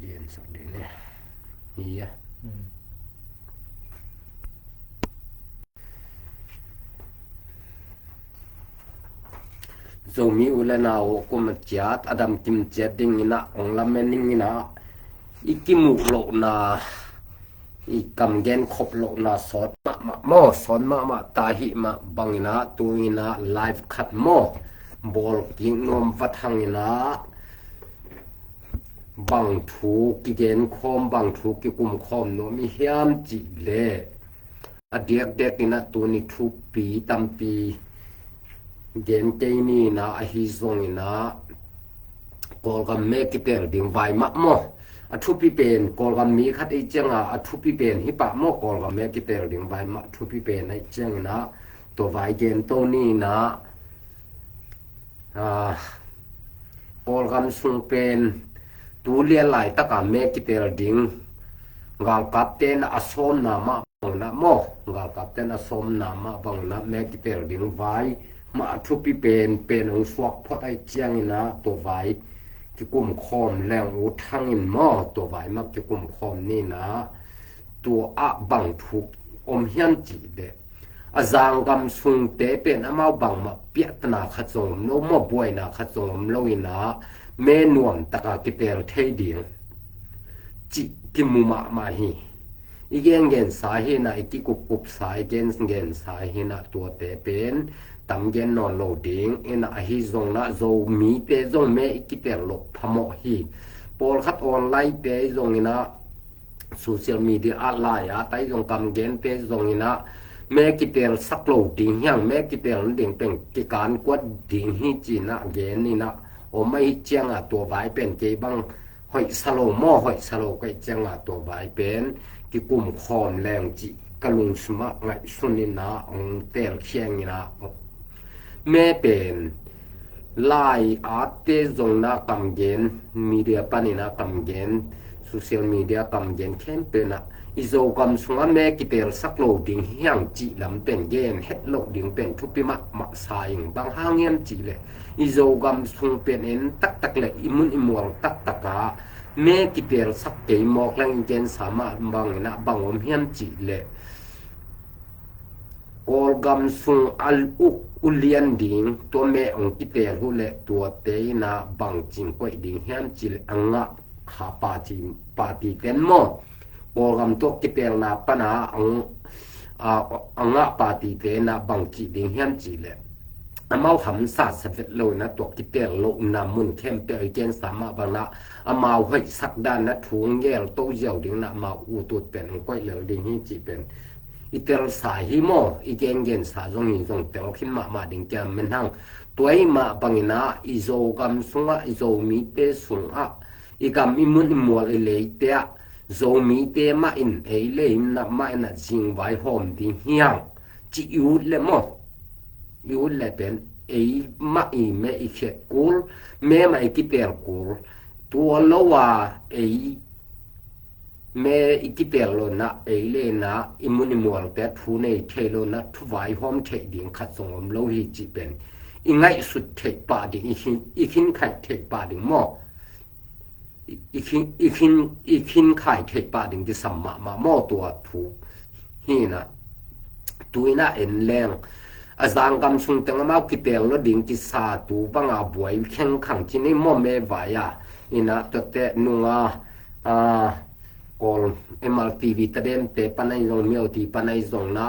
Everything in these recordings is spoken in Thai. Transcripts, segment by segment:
เย็นสักเดือนเนี่ยเฮียZomi ulana o kumatiat adam kim jeding ina ong lamening ina ikimuk lo na ikam gen khop lo na sot ma mo son ma tahi ma bangina tuina live khat mo bol king nom wathang ina bang thu ki gen khom bang thu ki kum khom no mi hiam ji le adiak dek ina tuni thu pi tampi gen tay ni na a hi zong ina kol gam me ki per ding vai ma mo a thu pi pen kol gam mi khat ai changa a thu pi pen hi pa mo kol gam me ki per ding vai ma thu pi pen ai chang na to vai gen to ni na kol gam sung pen tu lia lai ta ka me ki per ding gal kap ten a som na ma bang na mo gal kap ten a som na ma bang na me ki per ding vaiมาทุปีเป็นองสวกพอดไอเจียงนะตัวไว้ที่กลุ่มคอมแรงอูทั้งอินหม้อตัวไว้มักที่กลุ่มคอมนี่นะตัวอะบังทุกอมเฮียนจีเดอาจางกำสุงเตเป็นอามาบังมาเปียตนาขจงโนมบวยนะขจงโลยนะเมนวมตะกากิเตลเทดีจิกิมุมาฮีอีเกนสาเหนะอีกิกุบสายเกนสาเหนะตัวเตเป็นตำเย็นนอนโลดิงเอ็นอะฮิซงนะโซมีเตซงเมอิกิเตลกพะโมฮีปอลคัดออนไลน์เตซงนะโซเชียลมีเดียออนไลน์อะไตซงกำเย็นเตซงนะเมกิเตลสักโลดิงยังเมกิเตลดิงเป็นกิการกวดดิงฮีจีนะเกนนี่นะโอไม่เจียงอะตัวไว้เป็นเกบังหอยสโลหม้อหอยสโลก็เจียงอะตัวไว้เป็นกิกุมคอมแรงจิกะลุงสมะไงสุนินะองเตลเคียงนี่นะแม่เป็นไลน์อาร์ตจงนะกำเย็นมีเดียปานินะกำเย็นโซเชียลมีเดียกำเย็นแค่เป็นนะอีโซกำสงแม่กิเตลสักโลดิ่งเฮียงจีลำเป็นเกนเฮ็ดโลดิ่งเป็นทุปิมะสายบางห้างเงียนจีเลยอีโซกำสงเป็นเอ็นตักเลยอิมุนอิมัวตักกะแม่กิเตลสักเกยมอกแรงเกนสามารถบางนะบางอมเฮียนจีเลยกอลกำสงอัลอุเลียนดิงตัวแม่องกิเตลหูและตัวเตยนาบังจิงก้อยดิงเฮียนจิลอังงะขาปาติเต็นโมกอลกำตัวกิเตลนาปนาอังงะปาติเตนาบังจิดิงเฮียนจิเลอามาหำศาสตร์สเวตโลนะตัวกิเตลโลนามุนเข้มเตยเกนสามารถบังนะอามาห้อยสักด้านนะถุงแย่โตเหี่ยวดิงนะมาอูตัวเป็นก้อยเหลวดิงฮีจิเป็นอีเตลสายฮิโมอีเกนเกนสาจงหิจงเตลขึ้นมาดิงแกมมันทั้งตัวไอ้มาบังนะอีโซกำสุงะอีโซมีเตสุงะอีกำอิมุนอิมัวเลยเตะโซมีเตมาอินเอเลยนะมาอินจิงไว้หอมดิงเฮียงจิยูเลโมยูเลเป็นเอมาอีเมอีเขกูลเมมาอีกิเตลกูลตัวโลวาเอแม่อิกิเตลนะเอเลนะอิมุนิมัวแต่ทูในเทโลนะทุไว้หอมเทดิงขัดสงมโลหิจิเป็นอีไงสุดเทปาดิงอีขินไข่เทปาดิงหม้ออีขินไข่เทปาดิงที่สัมมาหม้อตัวถูฮีนะตุยนะเอ็นแรงอาจารย์กำสุงตังมากิเตลแล้วดิงที่ซาตูบังอาบวยแข็งขังที่นี่หม้อแม่ไว้อะอีนะตัวเตนุงกอลMRTV ตะเดนเตปนัยจงเมียวที่ปนัยจงนะ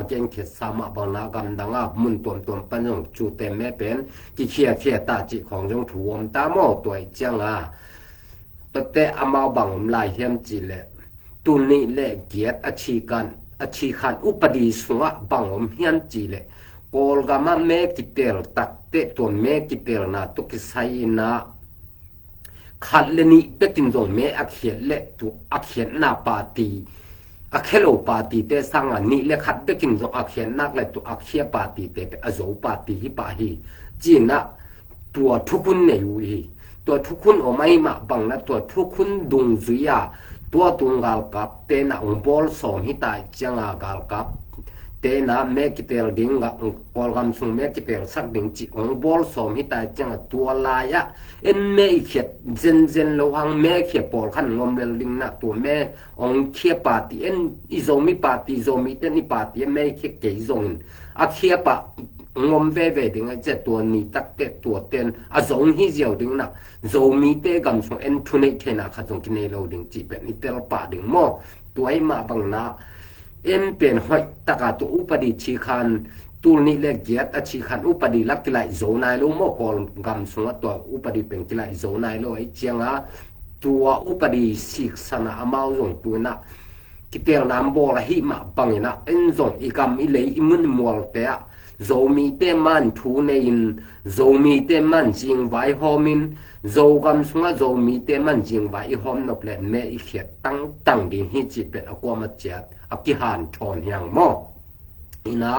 เกงเขสามะบังนะกำดังมุนตวมปันจงจูเตแม่เป็นที่เขียตาจิของจงถูอมตาหม้อตัวจังตัวเตอมาบังลายเฮียมจิเลตุนี่เลเกียรติอาชีคันอุปดีสงะบังอมเฮียนจิเลกอลกามาเมกิเตลตักเตตัวเมกิเตลนะตุกิไซนะขัดเลนี่เป็นติงจงเมอเขียนเละตัวอเขียนนาปาตีอเคโลปาตีเตสังอันนี้เละขัดเป็นติงจงอเขียนนักเลยตัวอเขียปาตีเตเป็นอโศปาตีฮิปาฮีจีนะตัวทุกคนเนี่ยอยู่ฮีตัวทุกคนออกมาให้มาบังนะตัวทุกคนดุงจุยาตัวตุงกาลกับเตนะองบอลสองฮิตายจังกาลกับ te na me ki tel ding ga kol gam sung me ki tel sak ding chi ong bol som hi tai chang tua la ya en me khet zen lo hang me khe pol khan ngom lel ding na tu me ong khia party en izomi party zomi te ni party me khe ke zong a khia pa ngom ve ding a che tua ni tak te tua ten a zong hi jiao ding na zomi te gam sung en thu nei the na kha jong ki nei lo ding chi pe ni tel pa ding mo tuai ma bang na em pen hoi taka tu upadi chi khan tul ni le giat a chi khan upadi lak ki lai zo nai lo mo kol gam sunga to upadi pen ki lai zo nai lo ai chianga tua upadi sik sana amau jong tu na ki tel nam bo la hi ma bangina en zong I gam I le I mun mol te a zo mi te man thu nein zo mi te man jing vai homin zo gam sunga zo mi te man jing vai hom no ple me I khiat tang din hi chi pe akwa ma chat aki han thon yang mo ina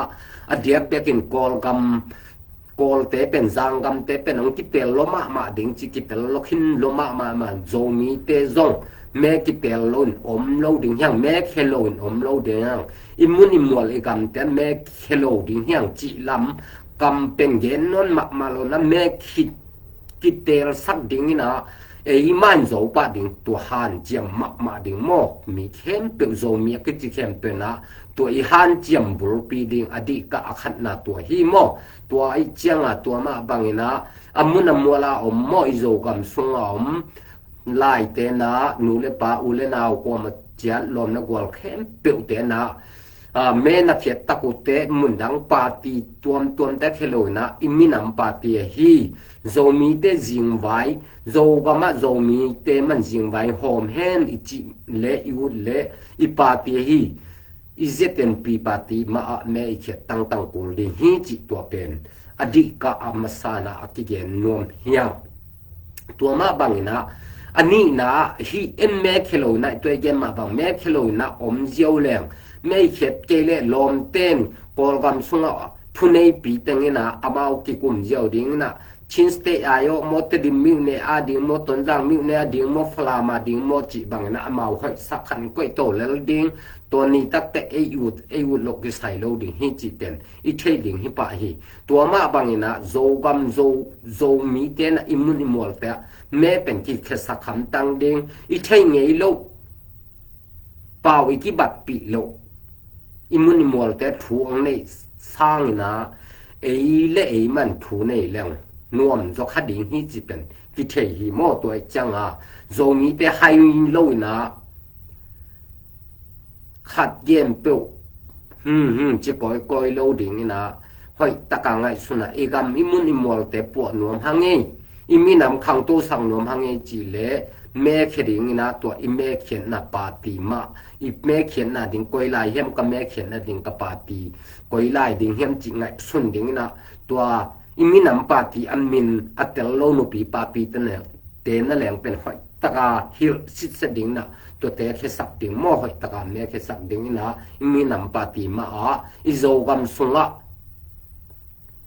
adia pekin kol te pen zang gam te pen ong ki tel lo ma ding chi ki tel lo khin lo ma zo mi te zong me ki tel lon om lo ding yang me khelon om lo ding imun imol I gam te me khelo ding yang chi lam kam pen gen non ma lo na me ki tel sak ding ina ei man zo pa ding tu han chiam ma ding mo mi khem pe zo mi ki chi khem pe na tu I han chiam bur pi ding adi ka akhat na tu hi mo tu ai chiang a tu ma bangina amun amola om mo I zo kam sung om lai te na nu le pa u le na ko ma chian lom na gol khem pe te na me na khet takute mun dang party tuam te khelo na iminam party hi zo mi te jing vai zo ga ma zo mi te man jing vai hom hen ichi le yu le I party hi izeten pi party ma me khet tang kul di hi chi to pen adi ka amasana akigen nom hiang tua ma bangina ani na hi emme khelo na to gen ma bang me khelo na om jiao leng me khet ke le lom ten kol gam sunga thunei pi tengina amau ki kum jiao ding na chin ste ayo mot di mi ne a ding mo ton jang mi ne a ding mo fla ma ding mo chi bang na amau khoi sakhan koi to lel ding to ni tak te eu lok ki sai lo ding hi chi ten I thei ding hi pa hi to ma bangina zo gam zo mi ten imun imol te me pen ki khesa kham tang ding I thei ngei lo paw I ki bat pi lo imun imol te thu ang nei sang na ei le ei man thu nei leng nuam zo khading hi chi pen ki thei hi mo to chang a zo mi te hai lo na khát yen pe chi koi lo ding na hoi taka ngai suna egam imun imol te po nuam hange iminam khang to sang nuam hange chi le me kheding na to I me khen na party ma I me khen na ding koi lai hem ka me khen na ding ka party koi lai ding hem chi ngai sun ding na to iminam party anmin atel lo no pi pa pi te na leng pen hoi taka hil sit se ding na to te khe sak ding mo hoi taka me khe sak ding na iminam party ma a izo gam sunga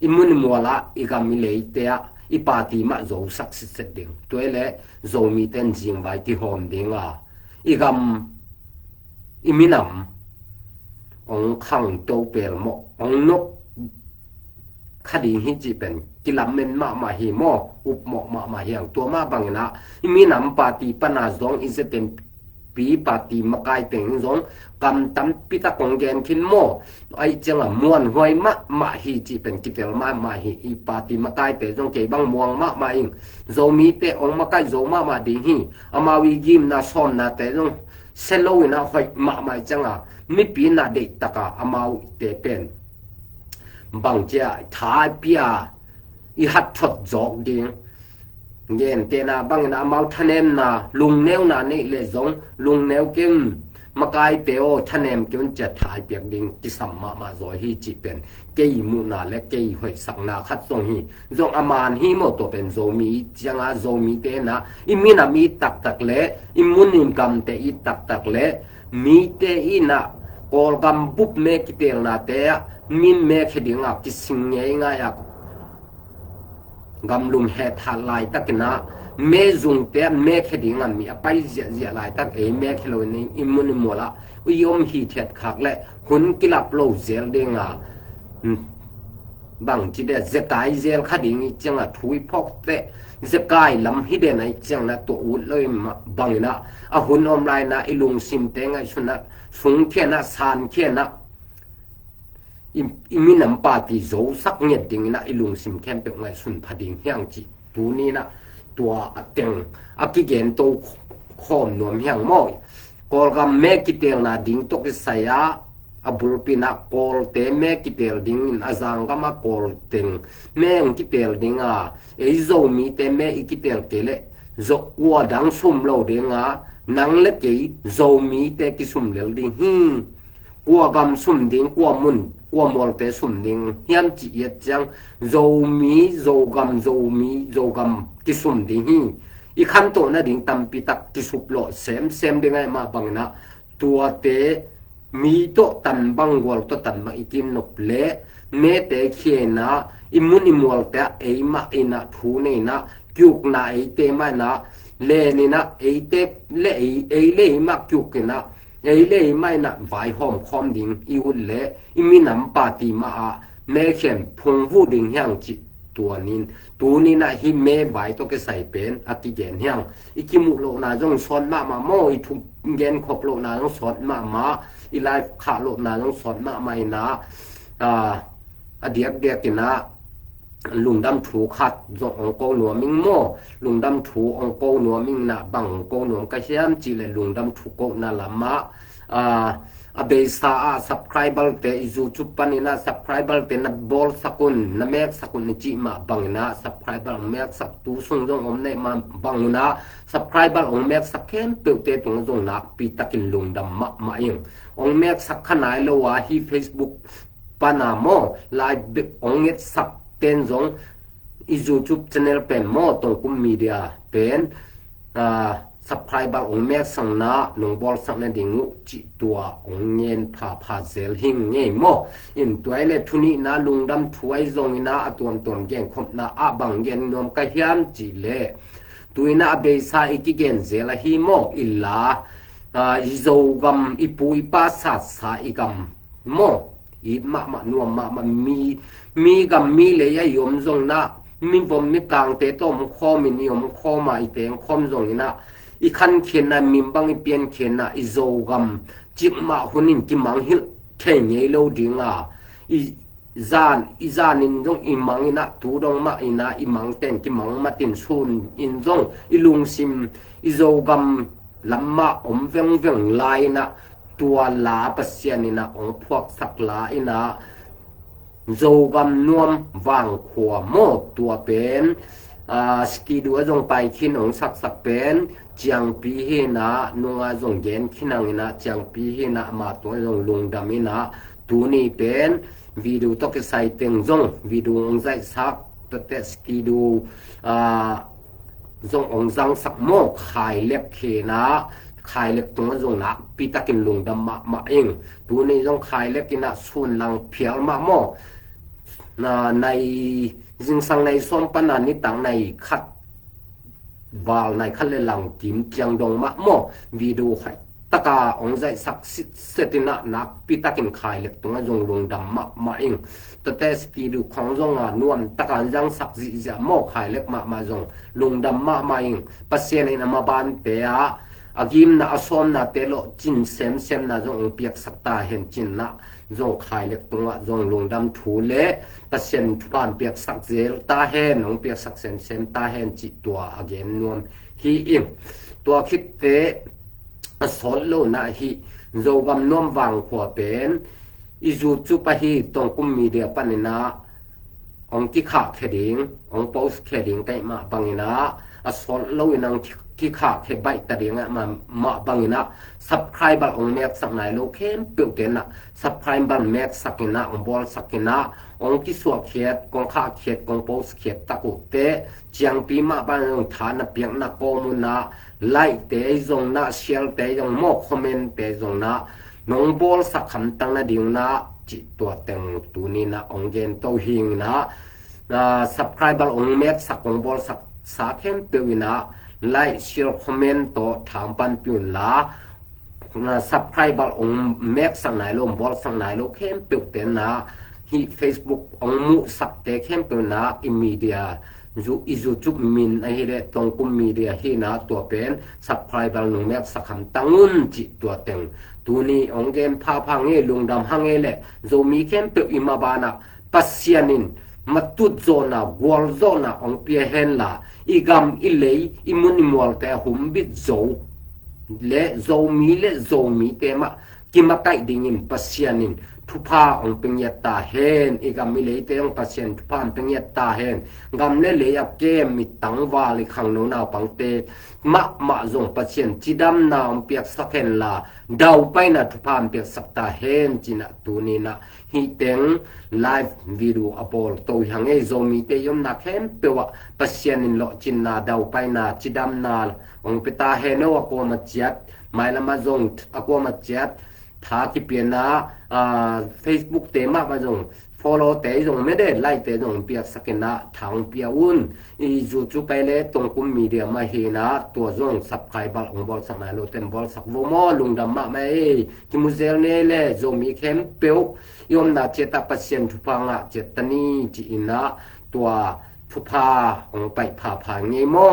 imun mola igam mi le te a I party ma zo sak sit se ding to le zo mi ten jing vai ti hom ding a igam iminam ong khang to pel mo ong nok khadi hi chi pen kilam men ma hi mo up mo ma yang to ma bangna iminam party pana zong izeten pi party makai teng zong kam tam pita konggen kin mo ai changa muan hoi ma hi chi pen kitel ma hi I party makai te zong ke bang muang ma ing zo mi te ong makai zo ma ding hi amawi gim na son na te zong selo na hoi ma changa mi pi na de taka amau te pen bang cha tha pia I hat thot jok ding gen te na bang na mau thanem na lung neu na ne le zong lung neu kim makai peo thanem kyun cha thai piak ding ti sam ma zo hi chi pen ke mu na le ke hoi sak na khat song hi zong aman hi mo to pen zo mi changa zo mi te na imina mi tak le imunim kam te I tak le mi te I na kol gam bup me ki tel na te min me kheding a ki sing ngai nga ya gam lum he tha lai takina เมซุงเตเมแค่ดิ่งมีไปเสียหลายตั้งเมแค่โลนี่อิมุนมัวละยอมฮีเท็ดคักและหุนกิลับโลเซลเดงบางจิเดเซกายเซลคดิ่งจังถุยพอกเตเซกายลำฮิเดนไอจังนะตัวอุดเลยบังนะหุนอมไลนะอิลุงซิมเตงไอชุนะสุงเทียนะซานเทียนะอิมินัมปาติโซสักเงียดดิ่งนะอิลุงซิมแคมเปงไงสุนพดิ่งเฮียงจิตัวนี้นะตัวเต็งกิเกนโตคอมนวมเฮียงมอยกอลกัมเมกิเตลนะดิ่งตกสายาบุรปินะกอลเตเมกิเตลดิ่งอาจังกัมกอลเต็งเมงกิเตลดิ่งโซมีเตเมกิเตลเกเลโซวัวดังซุมโลดิ่งนังเล็กโซมีเตกิซุมเลลดิ่งกัวกัมซุมดิ่งกัวมุนกัวมอลเตซุมดิ่งเฮียมจิเยจังโซมีโซกัมกิซุมดิ่งอีคันโตนะดิ่งตัมปิตักกิสุปโลเซมดิ่งไงมาบังนะตัวเตมีโตตันบังวอลโตตันบังอิกิมนบเลเมเตเขียนะอิมุนิมวลเตมานะทูนี่นะกิกนะเตมานะเลนี่นะเตเลมากิกนะเลไม่นะไวหอมคอมดิ่งอีหุ่นเลอิมินัมปาติมาเมเขียนพงวูดิ่งเฮียงจิตัวนี้นะฮิเมไวโตเกใส่เป็นอกิเกนเฮียงอีกิมุโลนาจงสอนมาโมอีทุเกนขบโลนาจงสอนมาอีไลขาโลนาจงสอนมาไม่นะเดียกกินะลุงดำถูขัดจงองโกหนัวมิงโมลุงดำถูองโกหนัวมิงนะบังโกหนัวกะเชียมจิเลลุงดำถูโกนะละมะabesa subscriber te youtube panina subscriber te na bol sakun na mek sakun ni chi ma bangna subscriber mek sak tu sung jong om ne ma bangna subscriber ong mek sak ken pe te tung jong na pi takin lung dam ma ing ong mek sak khanai lo wa hi facebook panamo live ong et sak ten jong youtube channel pen mo tong kum media pen subscriber ong mek sang na nong bol sang na dingu chi tua ong ngen pha zel hing nge mo in toile thuni na lungdam thuai zong ina atom gen khop na abang gen nom ka hiam chi le tuina be sa ikigen zela hi mo illa izogam ipui pa sa igam mo i ma nuam ma mi gam mi le ya yom zong na min bom mi kang te tom kho min yom kho ma i teng khom zong inaอีคันเขียนนะมิมบังอีเปียนเขียนนะอีโซกัมจิกมาหุนินกิมังฮิลเทเงโลดิงอีจานนินจงอีมังอินะตูดงมาอินะอีมังเต็นกิมังมาตินซุนอินจงอีลุงซิมอีโซกัมลัมมาอมเวงลายนะตัวลาปัสเซียนินะองพวกสักลาอินะโซกัมนวมวางขวโมตัวเป็นสกีดูจงไปขินองสักเป็นจียงปีเฮนะนงจงเย็นขินังนะจียงปีเฮนะมาตัวจงลุงดามินะตูนี้เป็นวิดีโอตกใส่เต็งจงวิดีโอองใจสักแต่สกีดูจงองจังสักโมขายเล็กเขนะขายเล็กตัวจงนะปีตะกินลุงดามาเองตูนี้จงขายเล็กกินะส่วนลังเพียวมาโมในจึงสังในส่วนปนานิตังในคัดวาลในคันเลหลังจิมเจียงดงมะโมวิดีโอให้ตะกาองใจสักเสตินะนักปิตะกินขายเล็กตรงจงลงดำมาเองแต่สปีดูของจงนวมตะการยังสักจิจะโมขายเล็กมาจงลงดำมาเองปัสเซียนในมาบานเปียอากิมนะอสอมนะเตโลจินเซมนะจงเปียกสักตาเห็นจินนะจงขายเล็กตรงจงลงดำถูเละปัสเซียนทุบานเปียกสักเจลตาเห็นองเปียกสักเซมตาเห็นจิตัวอาเกนนวมฮีอิงตัวคิดเตสอนโลนะฮีโจกำนวมวางขวเป็นอิจูจุปะฮีตรงกุมมีเดียปันนะองที่ขาแค่ดิ่งองโพสแค่ดิ่งไกมาบังนะสอนโลนังที่ขาแค่ใบตะดิ่งมาบังนะซับไครบัลองเมกสักไหนโลเข้มเปลี่ยนเต็นนะซับไครบัลเมกสักนะองบอลสักนะองที่สวกเขียดกองขาเขียดกองโพสเขียดตะกุเตเจียงปีมาบ้านองฐานเปียงนะโกมุนะไล่เตยจงนะเชียลเตยจงโมคอมเมนต์เตยจงนะน้องบอลสักคำตั้งนะดิ่งนะจิตตัวเต็งตัวนี้นะองเย็นโตหิงนะsubscriber องเมกสักองบอลสัก สาเข้มเปียวนะไลค์แชร์คอมเมนต์ต่อถามปันปิวนลาsubscribe องแม็กสังไหนลมบอลสังไหนลเข้มเปียวเตนะฮี Facebook องมุสักเตเข้มเปียวนะอิมีเดียจูอิจูจุบมินไอเรตรงกุมมีเดียฮีนะตัวเป็น subscribe ลงแม็กสักคำตั้งุนจิตัวเต็งตัวนี้องเกมพาพังเงลุงดำหังเงเลจูมีเข้มเปียวอิมาบานะปัสยานินมาตุดโซนาวอลโซนาองเปียเฮนลาอีกามอิเลอิมุนิมวลแต่หุมบิดโซและโซมีเตมะกิมาไกดิงินปัสยานินทุพาองเป็งยตาเฮนอีกามมิเลเตองปัสยนทุพาเป็งยตาเฮนกามเลเลยอับเกมมิตังวาลิขังโนนาปังเตมะจงปัสยนจิดำนาองเปียกสักเฮนลาดาวไปนะทุพาเปียกสักตาเฮนจินะตูนีนะฮีเต็งไลฟ์วิดีโออปอลโตหังเอโซมีเตยมนักเฮมเปวะปัสยนินโลจินนาดาวไปนะจิดำนาองเปตาเฮโนอะโกมาจัดไม่ละมาจงอะโกมาจัดถ้าที่เปลี่ยนนะFacebook เตมามาจง follow เตจงไม่ได้ไล่เตจงเปียกสักนะทางเปียอุ่นอีจูไปเลยตรงกุมมีเดียมาเฮนะตัวจง subscribe องบอลสักไหนโลเต็มบอลสักวมอลุงดำมาไม่ที่มุเซลเนเลจงมีเข้มเปียวยมนาเจตปัสยนทุพังะเจตนีจีนะตัวทุพาองไปผ่าเงมอ